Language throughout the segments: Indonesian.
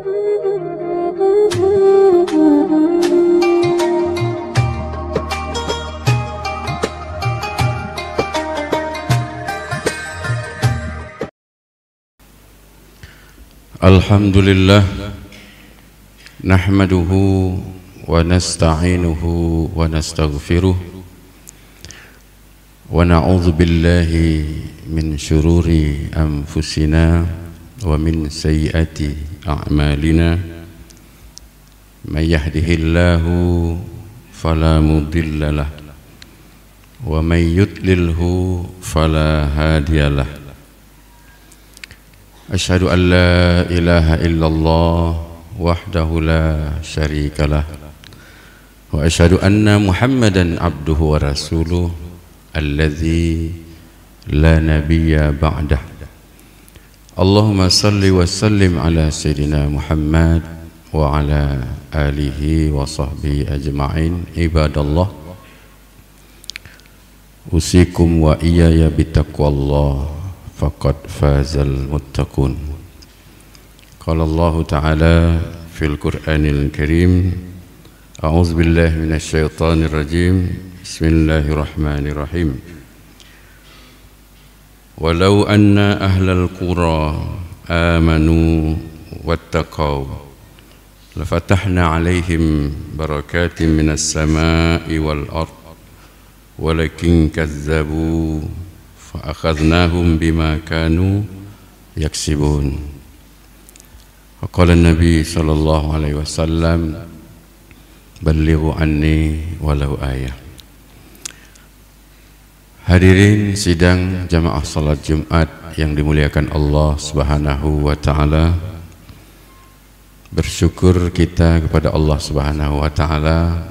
Alhamdulillah nahmaduhu wa nasta'inuhu wa nastaghfiruh wa na'udzu billahi min syururi anfusina wa min sayyiati a'malina may yahdihillahu fala mudhillalah wa may yudlilhu fala hadiyalah. Asyhadu an la ilaha illallah wahdahu la syarikalah wa asyhadu anna Muhammadan abduhu wa rasuluh alladzi la nabiyya ba'dah. Allahumma salli wa sallim ala sayyidina Muhammad wa ala alihi wa sahbihi ajma'in. Ibadallah, usikum wa iyaya bitaqwallah faqad fazal muttaqun. Qala Allah Ta'ala fil Qur'anil Karim, a'udzu billahi minasy syaithanir rajim. Bismillahirrahmanirrahim. Walau anna ahlal qura amanu wattaqaw lafatahna 'alaihim barakatin minas samaa'i wal ardh walakin kazzabu فأخذناهم بما كانوا يكسبون. وقال النبي صلى الله عليه وسلم بلغوا عني walau ayah. Hadirin sidang jamaah salat Jumat yang dimuliakan Allah Subhanahu wa taala, bersyukur kita kepada Allah Subhanahu wa taala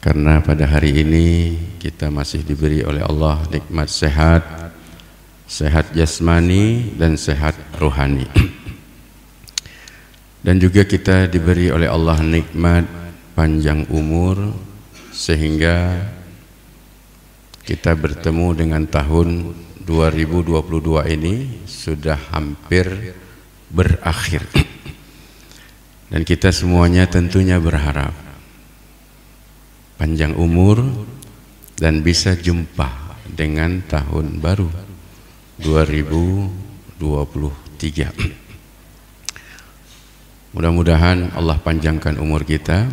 karena pada hari ini kita masih diberi oleh Allah nikmat sehat, sehat jasmani dan sehat rohani. Dan juga kita diberi oleh Allah nikmat panjang umur sehingga kita bertemu dengan tahun 2022 ini sudah hampir berakhir. Dan kita semuanya tentunya berharap panjang umur dan bisa jumpa dengan tahun baru 2023. Mudah-mudahan Allah panjangkan umur kita,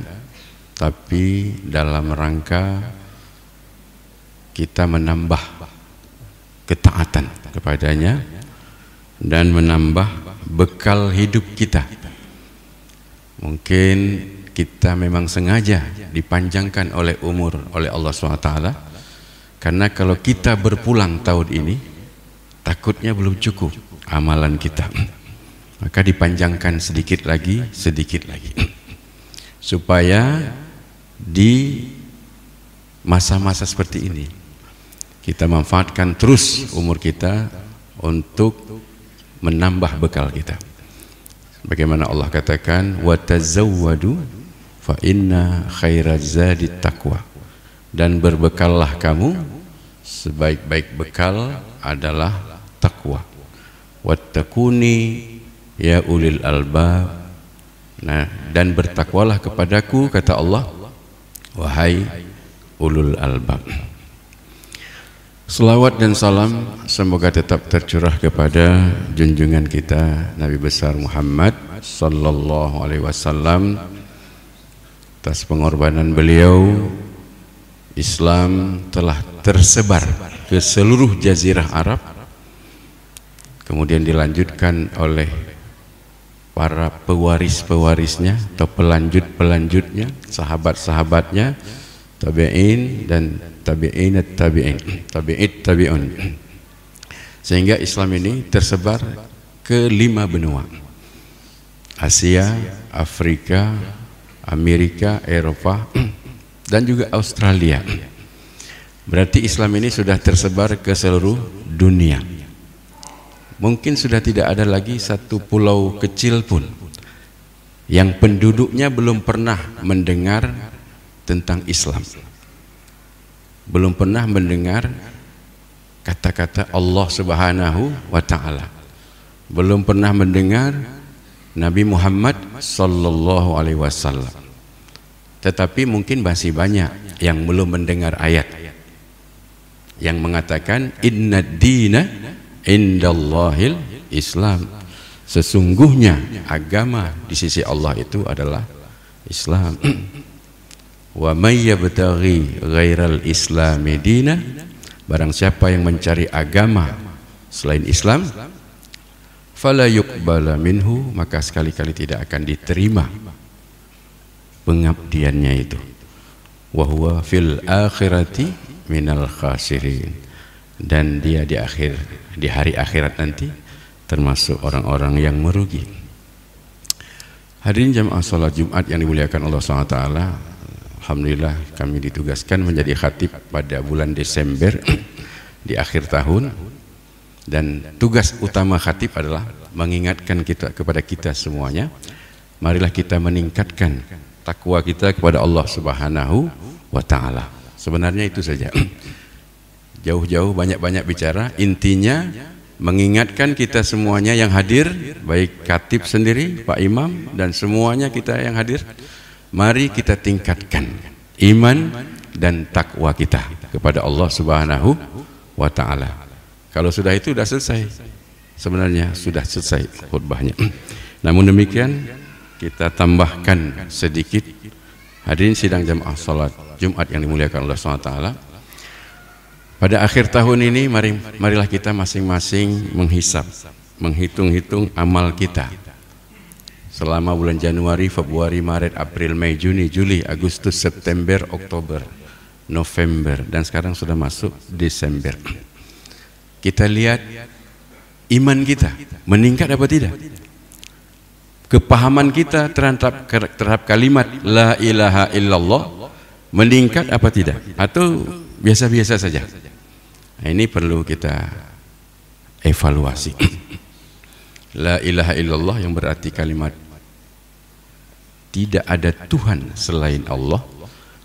tapi dalam rangka kita menambah ketaatan kepadanya dan menambah bekal hidup kita. Mungkin kita memang sengaja dipanjangkan oleh umur oleh Allah SWT, karena kalau kita berpulang tahun ini takutnya belum cukup amalan kita, maka dipanjangkan sedikit lagi supaya di masa-masa seperti ini kita manfaatkan terus umur kita untuk menambah bekal kita. Bagaimana Allah katakan, wa tazawwadu fa inna khairaz zadi taqwa, dan berbekallah kamu, sebaik-baik bekal adalah takwa. Wattaquni ya ulil albab, nah, dan bertakwalah kepadaku, kata Allah, wahai ulul albab. Selawat dan salam semoga tetap tercurah kepada junjungan kita Nabi besar Muhammad sallallahu alaihi wasallam. Atas pengorbanan beliau, Islam telah tersebar ke seluruh jazirah Arab, kemudian dilanjutkan oleh para pewaris-pewarisnya atau pelanjut-pelanjutnya, sahabat-sahabatnya, tabi'in dan tabi'in, sehingga Islam ini tersebar ke 5 benua: Asia, Afrika, Amerika, Eropa, dan juga Australia. Berarti Islam ini sudah tersebar ke seluruh dunia. Mungkin sudah tidak ada lagi satu pulau kecil pun yang penduduknya belum pernah mendengar tentang Islam, belum pernah mendengar kata-kata Allah Subhanahu wa ta'ala, belum pernah mendengar Nabi Muhammad sallallahu alaihi wasallam. Tetapi mungkin masih banyak yang belum mendengar ayat yang mengatakan innad dina indallahil Islam. Sesungguhnya agama di sisi Allah itu adalah Islam. Wa may yabtaghi ghairal islami dina, barang siapa yang mencari agama selain Islam, fala yuqbala minhu, maka sekali-kali tidak akan diterima pengabdiannya itu. Wa huwa fil akhirati minal khasirin, dan dia di hari akhirat nanti termasuk orang-orang yang merugi. Hadirin jamaah salat Jumat yang dimuliakan Allah SWT, alhamdulillah kami ditugaskan menjadi khatib pada bulan Desember di akhir tahun, dan tugas utama khatib adalah mengingatkan kepada kita semuanya, marilah kita meningkatkan takwa kita kepada Allah Subhanahu wa Ta'ala. Sebenarnya itu saja. Jauh-jauh banyak-banyak bicara, intinya mengingatkan kita semuanya yang hadir, baik khatib sendiri, Pak Imam, dan semuanya kita yang hadir, mari kita tingkatkan iman dan takwa kita kepada Allah Subhanahu wa Ta'ala. Kalau sudah itu sudah selesai, sebenarnya sudah selesai khutbahnya. Namun demikian kita tambahkan sedikit. Hadirin sidang jamaah salat Jumat yang dimuliakan Allah SWT, pada akhir tahun ini marilah kita masing-masing menghisap, menghitung-hitung amal kita selama bulan Januari, Februari, Maret, April, Mei, Juni, Juli, Agustus, September, Oktober, November, dan sekarang sudah masuk Desember. Kita lihat iman kita meningkat apa tidak, kepahaman kita terhadap kalimat la ilaha illallah meningkat apa tidak, atau biasa-biasa saja. Nah, ini perlu kita evaluasi. La ilaha illallah yang berarti kalimat tidak ada Tuhan selain Allah,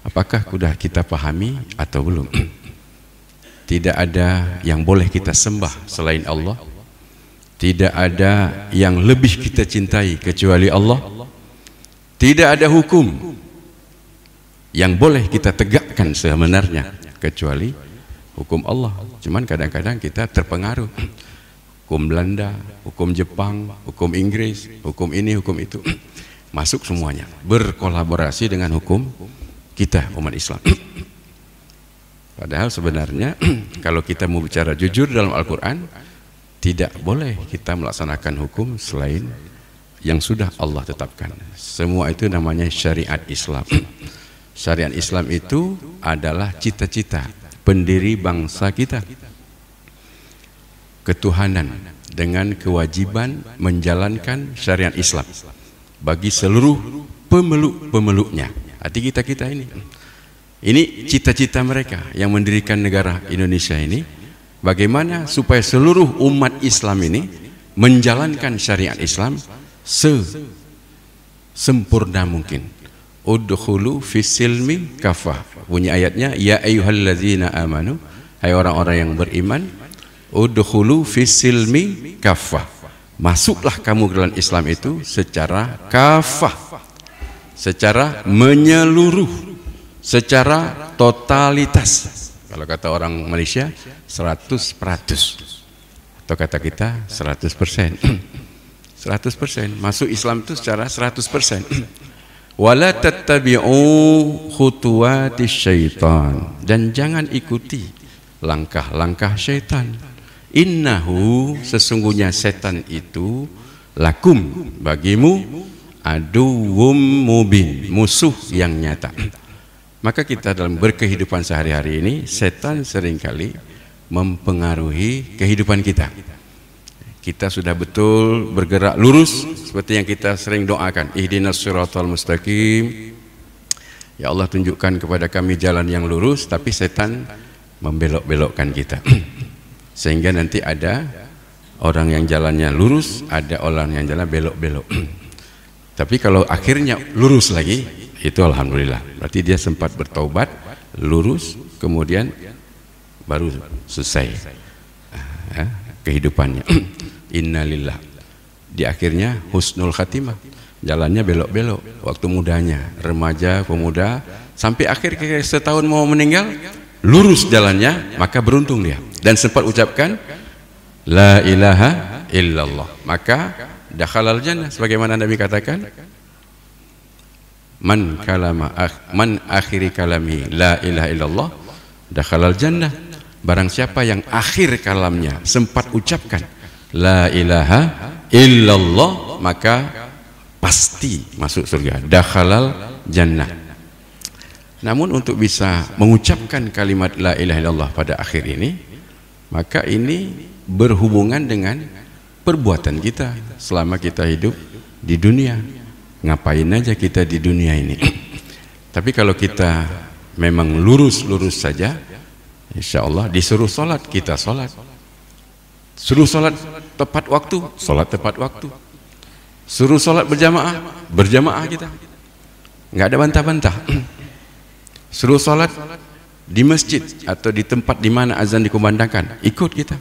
apakah sudah kita pahami atau belum? Tidak ada yang boleh kita sembah selain Allah, tidak ada yang lebih kita cintai kecuali Allah, tidak ada hukum yang boleh kita tegakkan sebenarnya kecuali hukum Allah. Cuman kadang-kadang kita terpengaruh hukum Belanda, hukum Jepang, hukum Inggris, hukum ini, hukum itu, masuk semuanya berkolaborasi dengan hukum kita umat Islam. Padahal sebenarnya kalau kita mau bicara jujur dalam Al-Quran, tidak boleh kita melaksanakan hukum selain yang sudah Allah tetapkan. Semua itu namanya syariat Islam. Syariat Islam itu adalah cita-cita pendiri bangsa kita, ketuhanan dengan kewajiban menjalankan syariat Islam bagi seluruh pemeluk-pemeluknya. Hati kita ini cita-cita mereka yang mendirikan negara Indonesia ini, bagaimana supaya seluruh umat Islam ini menjalankan syariat Islam sempurna mungkin. Udkhulu fis-silmi kafah. Bunyi ayatnya, ya ayyuhalladzina amanu, hai orang-orang yang beriman, udkhulu fis-silmi kafah. Masuklah kamu ke dalam Islam itu secara kafah, secara menyeluruh, secara totalitas. Kalau kata orang Malaysia 100%, atau kata kita 100%. 100% masuk Islam itu secara 100%. Wala tattabi'u khutuwatis syaitan, dan jangan ikuti langkah-langkah syaitan. Innahu, sesungguhnya setan itu, lakum, bagimu, aduwwum mubin, musuh yang nyata. Maka kita dalam berkehidupan sehari-hari ini, setan seringkali mempengaruhi kehidupan kita. Kita sudah betul bergerak lurus seperti yang kita sering doakan, ihdinas siratal mustaqim, ya Allah tunjukkan kepada kami jalan yang lurus, tapi setan membelok-belokkan kita sehingga nanti ada orang yang jalannya lurus, ada orang yang jalan belok-belok. Tapi kalau akhirnya lurus lagi, itu alhamdulillah, berarti dia sempat bertaubat, lurus, kemudian baru selesai kehidupannya. Innalillah. di akhirnya husnul khatimah, jalannya belok-belok, waktu mudanya, remaja, pemuda, sampai akhir setahun mau meninggal, lurus jalannya, maka beruntung dia. Dan sempat ucapkan la ilaha illallah, maka dakhalal jannah, sebagaimana Nabi katakan, man akhiri kalami la ilaha illallah dakhalal jannah. Barang siapa yang akhir kalamnya sempat ucapkan la ilaha illallah, maka pasti masuk surga, dakhalal jannah. Namun untuk bisa mengucapkan kalimat la ilaha illallah pada akhir ini, maka ini berhubungan dengan perbuatan kita selama kita hidup di dunia. Ngapain aja kita di dunia ini? Tapi kalau kita memang lurus-lurus saja, insya Allah disuruh sholat, kita sholat. Suruh sholat tepat waktu, sholat tepat waktu. Suruh sholat berjamaah, berjamaah kita. Nggak ada bantah-bantah. Suruh sholat di masjid atau di tempat di mana azan dikumandangkan, ikut kita.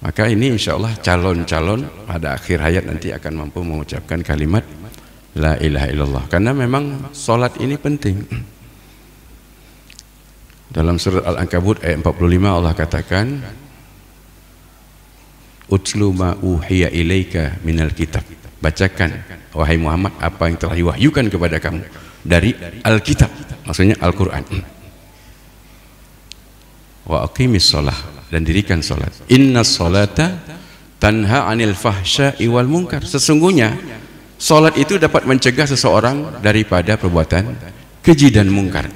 Maka ini insya Allah calon-calon pada akhir hayat nanti akan mampu mengucapkan kalimat la ilaha illallah. Karena memang sholat ini penting. Dalam surat Al-Ankabut ayat 45 Allah katakan, utlu ma uhiya ilaika minal kitab, bacakan wahai Muhammad apa yang telah diwahyukan kepada kamu dari Alkitab, maksudnya Al-Quran. Wa aqimis sholah, dan dirikan sholat. Inna sholata tanha anil fahsya'i wal munkar, sesungguhnya sholat itu dapat mencegah seseorang daripada perbuatan keji dan mungkar.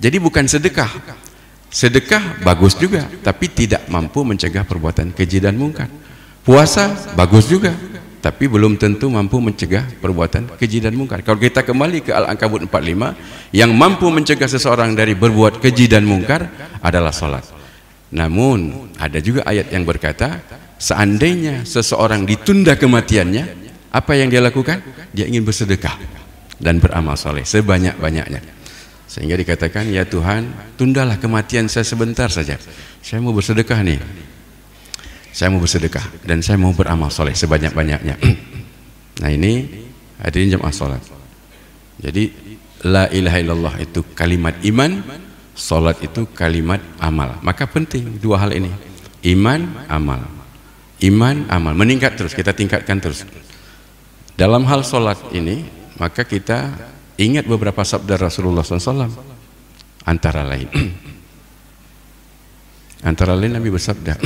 Jadi bukan sedekah, sedekah bagus juga, tapi tidak mampu mencegah perbuatan keji dan mungkar. Puasa bagus juga, tapi belum tentu mampu mencegah perbuatan keji dan mungkar. Kalau kita kembali ke Al-Ankabut 45, yang mampu mencegah seseorang dari berbuat keji dan mungkar adalah sholat. Namun ada juga ayat yang berkata, seandainya seseorang ditunda kematiannya, apa yang dia lakukan? Dia ingin bersedekah dan beramal soleh sebanyak-banyaknya. Sehingga dikatakan, ya Tuhan, tundalah kematian saya sebentar saja, saya mau bersedekah nih, saya mau bersedekah dan saya mau beramal soleh sebanyak-banyaknya. Nah ini hadirin jemaah sholat. Jadi la ilaha illallah itu kalimat iman, sholat itu kalimat amal. Maka penting dua hal ini, iman, amal. Iman, amal, meningkat terus, kita tingkatkan terus. Dalam hal sholat ini, maka kita ingat beberapa sabda Rasulullah SAW. Antara lain Nabi bersabda,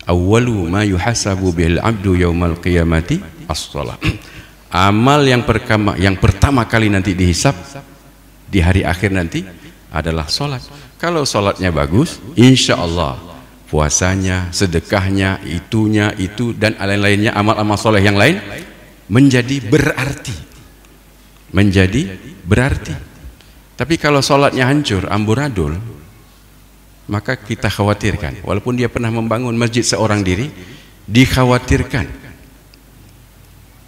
awwalu ma yuhasabu bil abdu yaumal qiyamati as-shalah. Amal yang pertama kali nanti dihisab di hari akhir nanti adalah sholat. Kalau sholatnya bagus, insya Allah puasanya, sedekahnya, itunya, itu dan lain-lainnya, amal-amal soleh yang lain menjadi berarti. Tapi kalau sholatnya hancur, amburadul, maka kita khawatirkan, walaupun dia pernah membangun masjid seorang diri, dikhawatirkan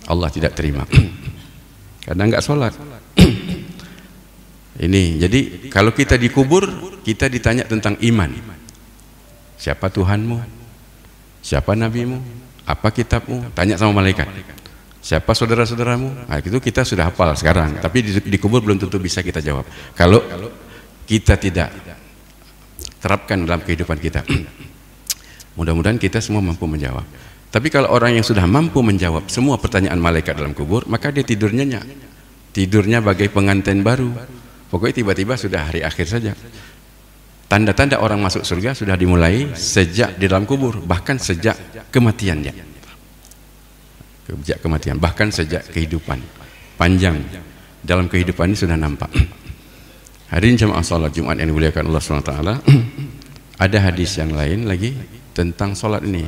Allah tidak terima karena enggak sholat. Ini jadi kalau kita dikubur, kita ditanya tentang iman. Siapa Tuhanmu? Siapa nabimu? Apa kitabmu? Tanya sama malaikat. Siapa saudara-saudaramu? Nah, itu kita sudah hafal sekarang, tapi dikubur belum tentu bisa kita jawab kalau kita tidak terapkan dalam kehidupan kita. Mudah-mudahan kita semua mampu menjawab. Tapi kalau orang yang sudah mampu menjawab semua pertanyaan malaikat dalam kubur, maka dia tidurnya nyenyak. Tidurnya bagai pengantin baru. Pokoknya tiba-tiba sudah hari akhir saja. Tanda-tanda orang masuk surga sudah dimulai sejak di dalam kubur, bahkan sejak kematiannya. Sejak kematian, bahkan sejak kehidupan panjang dalam kehidupan ini sudah nampak. Hadirin jemaah salat Jumat yang dimuliakan Allah SWT, ada hadis yang lain lagi tentang salat ini.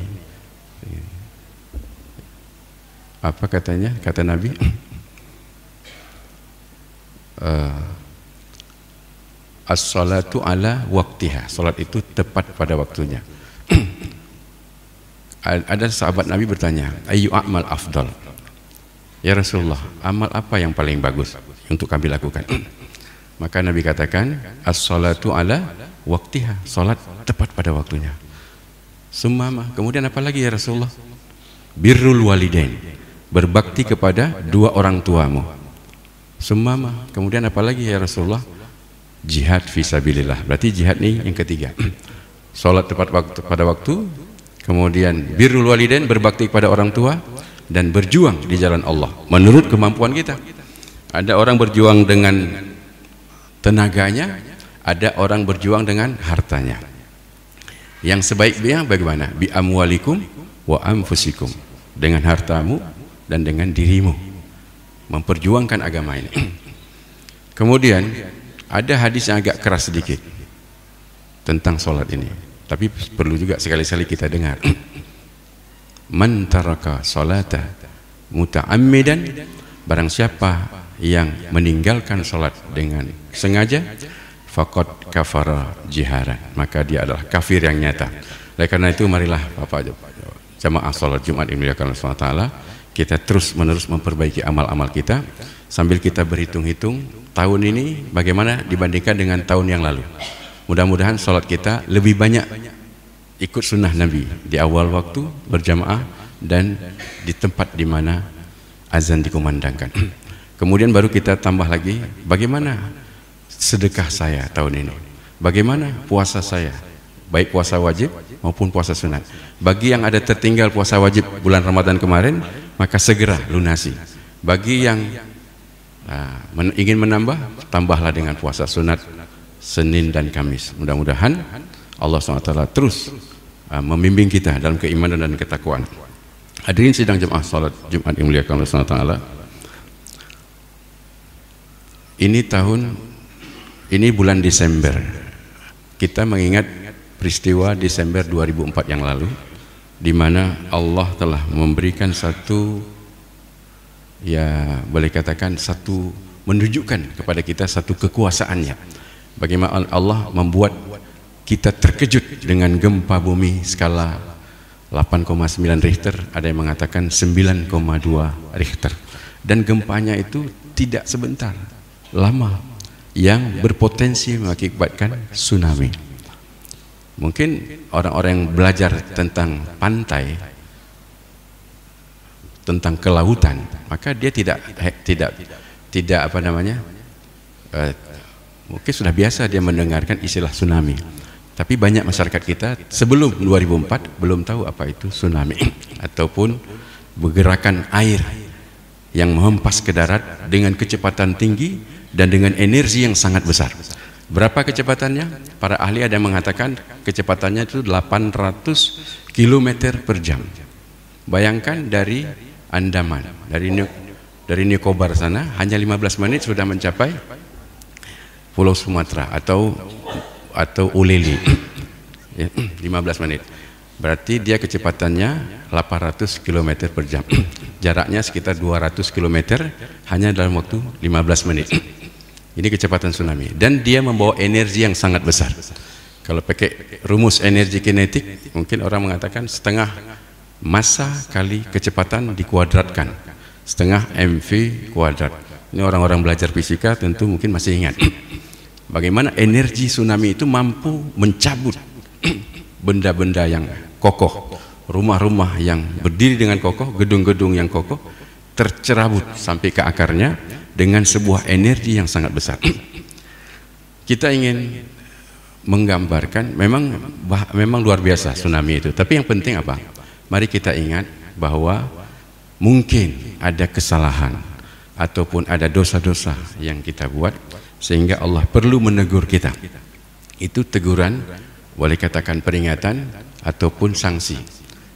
Apa katanya? Kata Nabi, as-salatu ala waktiha, salat itu tepat pada waktunya. Ada sahabat Nabi bertanya, ayu a'mal afdal, ya Rasulullah, amal apa yang paling bagus untuk kami lakukan? Maka Nabi katakan, as-salatu ala waktiha, salat tepat pada waktunya. Kemudian apa lagi ya Rasulullah? birrul walidain, berbakti kepada dua orang tuamu. Summa, kemudian apa lagi ya Rasulullah? Jihad fisabilillah. Berarti jihad nih yang ketiga. Salat tepat waktu pada waktu, kemudian birrul walidain, berbakti kepada orang tua, dan berjuang di jalan Allah menurut kemampuan kita. Ada orang berjuang dengan tenaganya, ada orang berjuang dengan hartanya. Yang sebaiknya bagaimana? Bi amwalikum wa anfusikum, dengan hartamu dan dengan dirimu, memperjuangkan agama ini. Kemudian ada hadis yang agak keras sedikit tentang sholat ini, tapi perlu juga sekali-sekali kita dengar. Man taraka sholata muta'ammidan, barang siapa yang meninggalkan sholat dengan sengaja, faqad kafara jiharan, maka dia adalah kafir yang nyata. Oleh karena itu marilah Bapak jamaah sholat Jumat yang dimuliakan Allah SWT, kita terus menerus memperbaiki amal-amal kita sambil kita berhitung-hitung tahun ini bagaimana dibandingkan dengan tahun yang lalu. Mudah-mudahan sholat kita lebih banyak ikut sunnah Nabi di awal waktu berjamaah dan di tempat di mana azan dikumandangkan. Kemudian baru kita tambah lagi bagaimana sedekah saya tahun ini, bagaimana puasa saya, baik puasa wajib maupun puasa sunat. Bagi yang ada tertinggal puasa wajib bulan Ramadan kemarin, maka segera lunasi. Bagi yang ingin menambah, tambahlah dengan puasa sunat Senin dan Kamis. Mudah-mudahan Allah SWT terus membimbing kita dalam keimanan dan ketakwaan. Hadirin sidang jemaah salat Jumat yang dimuliakan Allah SWT, ini bulan Desember, kita mengingat peristiwa Desember 2004 yang lalu, di mana Allah telah memberikan satu, ya boleh katakan satu, menunjukkan kepada kita satu kekuasaannya. Bagaimana Allah membuat kita terkejut dengan gempa bumi skala 8,9 Richter, ada yang mengatakan 9,2 Richter, dan gempanya itu tidak sebentar, lama, yang berpotensi mengakibatkan tsunami. Mungkin orang-orang yang belajar tentang pantai, tentang kelautan, maka dia tidak apa namanya, mungkin sudah biasa dia mendengarkan istilah tsunami. Tapi banyak masyarakat kita sebelum 2004 belum tahu apa itu tsunami ataupun pergerakan air yang menghempas ke darat dengan kecepatan tinggi dan dengan energi yang sangat besar. Berapa kecepatannya? Para ahli ada yang mengatakan kecepatannya itu 800 km per jam. Bayangkan dari Andaman, dari Nicobar sana hanya 15 menit sudah mencapai Pulau Sumatera atau Uleli. 15 menit. Berarti dia kecepatannya 800 km per jam. Jaraknya sekitar 200 km hanya dalam waktu 15 menit. Ini kecepatan tsunami, dan dia membawa energi yang sangat besar. Kalau pakai rumus energi kinetik, mungkin orang mengatakan setengah massa kali kecepatan dikuadratkan, setengah mv kuadrat. Ini orang-orang belajar fisika tentu mungkin masih ingat bagaimana energi tsunami itu mampu mencabut benda-benda yang kokoh, rumah-rumah yang berdiri dengan kokoh, gedung-gedung yang kokoh tercerabut sampai ke akarnya dengan sebuah energi yang sangat besar. Kita ingin menggambarkan memang luar biasa tsunami itu, tapi yang penting apa? Mari kita ingat bahwa mungkin ada kesalahan ataupun ada dosa-dosa yang kita buat sehingga Allah perlu menegur kita. Itu teguran, boleh katakan peringatan ataupun sanksi.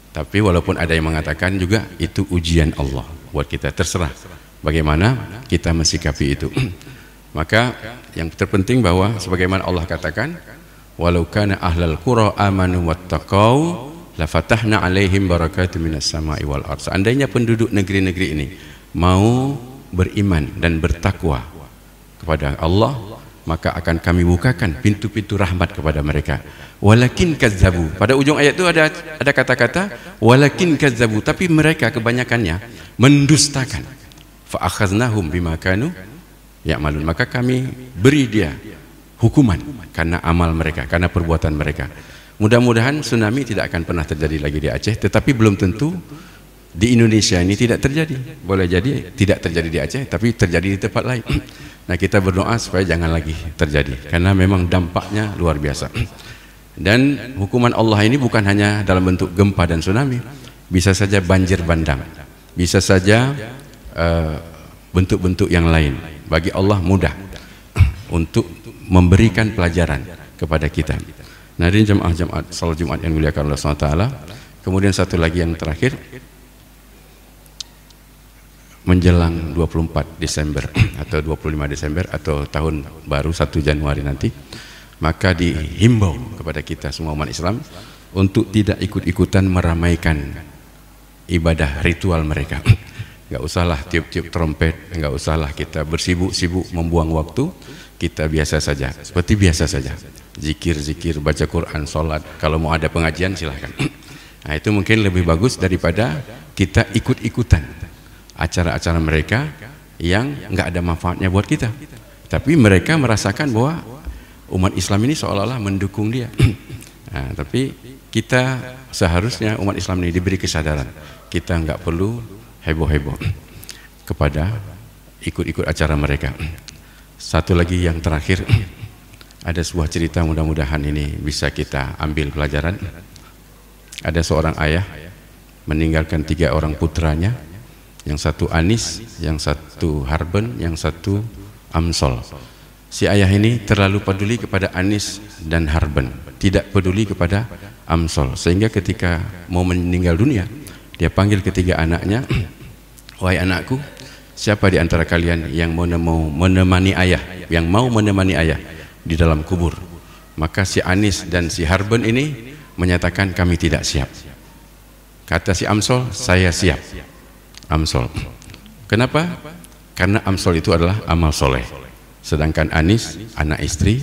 Tapi walaupun ada yang mengatakan juga itu ujian Allah buat kita, terserah bagaimana kita mensikapi itu. Maka yang terpenting bahwa sebagaimana Allah katakan, walau kana ahlal qura amanu wattaqau lafatahna alaihim barakatun minas sama'i wal ardh. Seandainya penduduk negeri-negeri ini mau beriman dan bertakwa kepada Allah, maka akan kami bukakan pintu-pintu rahmat kepada mereka. Walakin kazzabu, pada ujung ayat itu ada kata-kata walakin kazzabu, tapi mereka kebanyakannya mendustakan. Fa akhaznahum bima kanu ya'malun, maka kami beri dia hukuman karena amal mereka, karena perbuatan mereka. Mudah-mudahan tsunami tidak akan pernah terjadi lagi di Aceh, tetapi belum tentu Di Indonesia ini tidak terjadi. Boleh jadi tidak terjadi di Aceh, tapi terjadi di tempat lain. Nah, kita berdoa supaya jangan lagi terjadi, karena memang dampaknya luar biasa. Dan hukuman Allah ini bukan hanya dalam bentuk gempa dan tsunami, bisa saja banjir bandang, bisa saja bentuk-bentuk yang lain. Bagi Allah mudah untuk memberikan pelajaran kepada kita. Nah, ini jemaah salat Jumat yang dimuliakan Allah SWT. Kemudian satu lagi yang terakhir, menjelang 24 Desember atau 25 Desember atau tahun baru 1 Januari nanti, maka dihimbau kepada kita semua umat Islam untuk tidak ikut-ikutan meramaikan ibadah ritual mereka. Enggak usahlah tiup-tiup trompet, enggak usahlah kita bersibuk-sibuk membuang waktu, kita biasa saja, seperti biasa saja. Zikir-zikir, baca Quran, sholat, kalau mau ada pengajian silahkan. Nah, itu mungkin lebih bagus daripada kita ikut-ikutan acara-acara mereka yang enggak ada manfaatnya buat kita. Tapi mereka merasakan bahwa umat Islam ini seolah-olah mendukung dia. Nah, tapi kita seharusnya umat Islam ini diberi kesadaran. Kita enggak perlu heboh-heboh kepada ikut-ikut acara mereka. Satu lagi yang terakhir, ada sebuah cerita, mudah-mudahan ini bisa kita ambil pelajaran. Ada seorang ayah meninggalkan 3 orang putranya, yang satu Anis, yang satu Harben, yang satu Amsol. Si ayah ini terlalu peduli kepada Anis dan Harben, tidak peduli kepada Amsol, sehingga ketika mau meninggal dunia, dia panggil ketiga anaknya, wahai anakku, siapa di antara kalian yang mau menemani ayah, yang mau menemani ayah di dalam kubur? Maka si Anis dan si Harben ini menyatakan, kami tidak siap. Kata si Amsol, saya siap. Amsol. Kenapa? Karena Amsol itu adalah amal soleh, sedangkan Anis anak istri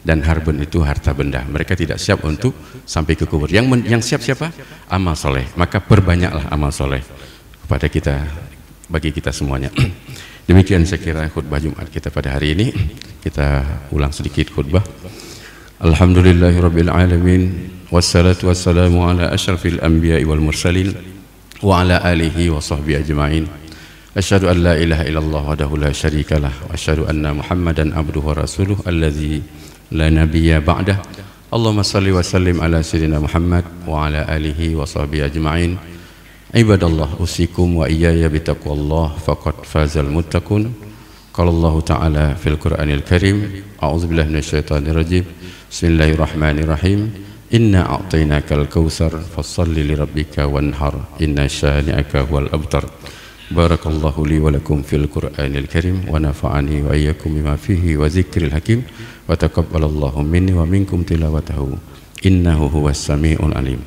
dan Harben itu harta benda. Mereka tidak siap untuk sampai ke kubur. Yang siap siapa? Amal soleh. Maka perbanyaklah amal soleh kepada kita, bagi kita semuanya. Demikian saya kira khutbah Jumat kita pada hari ini. Kita ulang sedikit khutbah. Alhamdulillahirabbil alamin, wassalatu wassalamu ala asyrafil anbiya'i wal mursalin wa ala alihi wa sahbihi ajma'in. Asyhadu an la ilaha illallah wahdahu la syarikalah wa asyhadu anna Muhammadan abduhu wa rasuluh alladzi la nabiyya ba'dah. Allahumma shalli wa sallim ala sayyidina Muhammad wa ala alihi wa sahbihi ajma'in. Ibadallah, usikum wa iyaya bitaqwallah faqad fazal muttaqun. Qala Allah ta'ala fil Qur'anil Karim, a'udzubillahi minasyaitonir rajim. Bismillahirrahmanirrahim. Inna a'tainakal kautsar fashalli lirabbika wanhar inna syani'aka huwal abtar. Barakallahu li wa lakum fil Qur'anil Karim wa nafa'ani wa iyyakum bima fihi wa dzikril hakim wa taqabbalallahu minni wa minkum tilawatahu innahu huwas samiul alim.